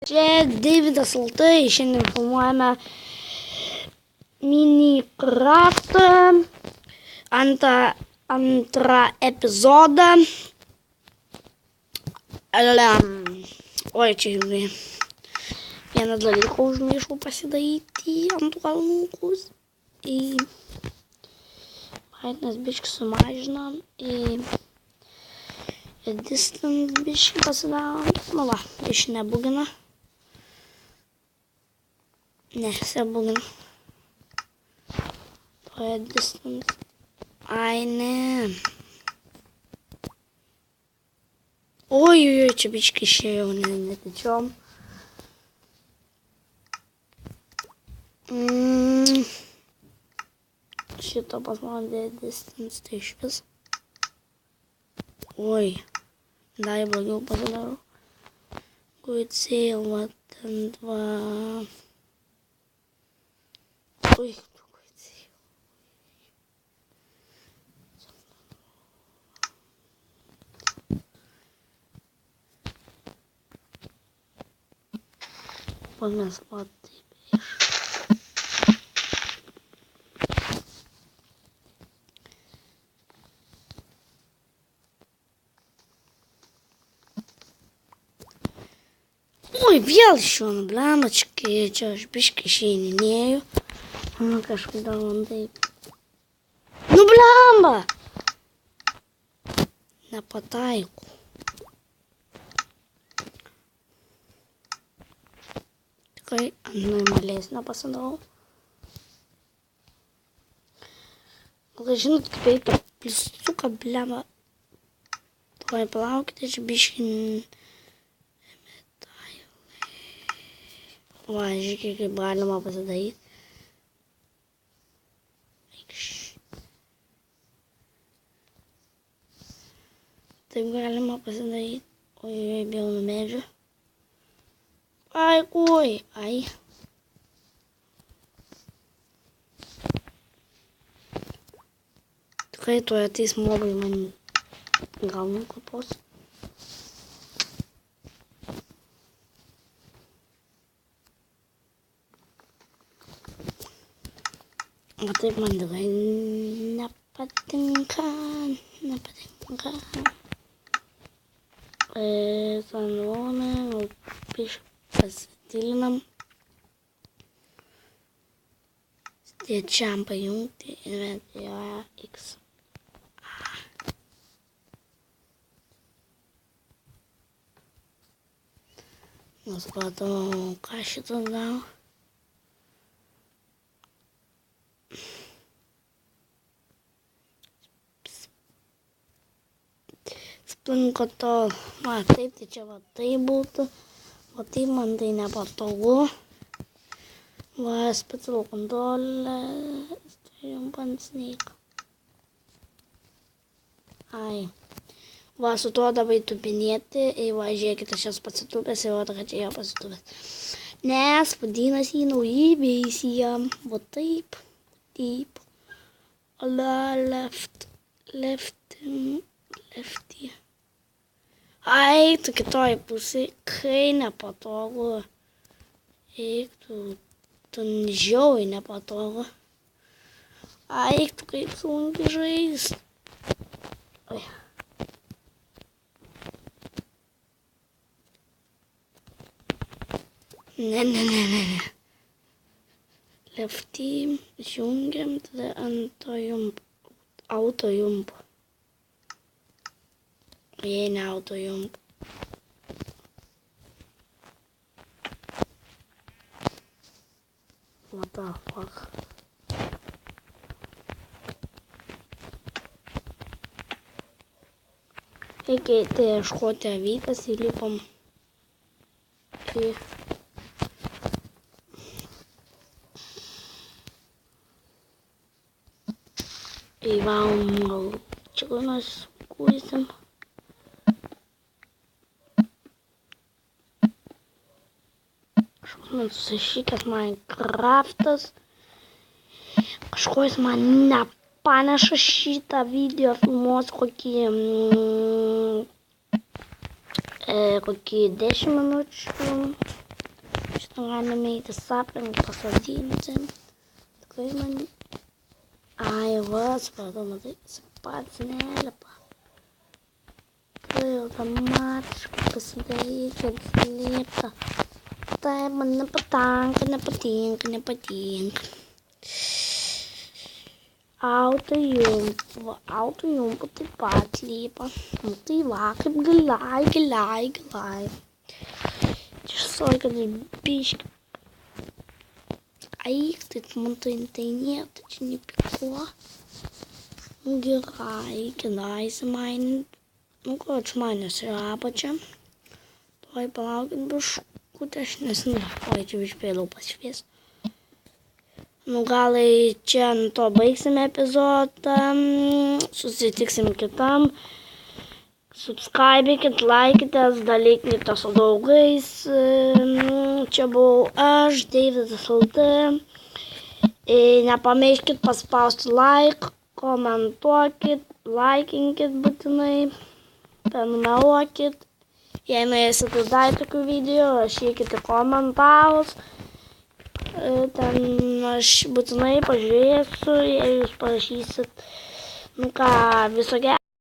Čia Deividas Altai, šiandien filmuojame Minecraftą, antrą epizodą. Oi, čia vieną dalyką užmiršau pasidaryti ant kalnus. Brightness biškį sumažinam ir distance biškį pasidarom. Nu va, biškį nebugina. Ne, sebugina. Toje distance. Ai, ne. Oi, čia biškį išėjau, netičiom. Šito pas man distance, tai iš vis. Oi, dar blogiau pasidarau. Good sale, va, ten va. Oi, good sale. Va mes, va, taip iš. Oi, vėl šiuo blemačkai, čia aš biškį išeininėjau. Kažkodėl man taip. Nu blemba! Nepataikau. Tikrai ant normalesnio pasidarau. Gal žinot, kaip eiti plistuką blemba. Tuoj palaukite, čia biškį. Va, žiūrėk, kaip galima pasidaryti. Taip galima pasidaryti. Oi, bijau nuo medžio. Ai, oi, ai. Tikrai tuoj ateis mobai man gal nukapos. O taip man tikrai nepatinka. Sanvome, pasitilinam. Stiečiam pajungti inventorijoje X. Nusipratau, ką šitas daro. Splinko to, va, taip, tai čia va tai būtų, o taip man tai nepatogu. Va, specialų kontrolę, jump sneak. Ai. Va, su tuo dabar tupinėti, ir va, žiūrėkite, aš jas pasitupęs, ir rodo, kad čia jau pasitupęs. Nes, vadinasi, naujybė įsijam, va taip, taip. Left. Ai, tu kitoj pusėj, kai nepatogu. Eik, tu žiauriai nepatogu. Ai, tu kaip sunkiai žaist. Oi. Ne. Lefty, išjungiam, tada ant to auto jumpo. Jei ne auto jump. What the fuck? Reikia eiti ieškoti avytės ir lipam į vaum čia kur nors kūsim. Man susišykęs Minecraftas. Kažkuo jis man nepaneša šitą video filmuos kokį 10 minučių. Galime eiti saplinką pasodinti. Tikrai man... Ai, va, supratau, matai, pats nelipa. Tai automatiškai pasidaryti, kad liepta. Tai man nepatinka. Autojumpa taip pat lipa. Nu tai va, kaip galai. Tiesiog, kad biški. Ai, tai man tai nėra, tai čia nepikuo. Nu gerai, įsimainint. Nu ko, atšmainės yra apačia. Tuoj palaukit biškutę, aš nesinau. Oi, čia išpėliau pasišvies. Nu galai čia ant to baigsime epizodą. Susitiksim kitam. Subscribekit, laikitės, dalykite su draugais. Čia buvau aš, Deividas LT. Nepamirškit paspausti like, komentuokit, laikinkit būtinai, prenumeruokit. Jei norėsite dar tokių video, rašykite komentarus. Ten aš būtinai pažiūrėsiu, jei jūs parašysit, nu ką, viso gero.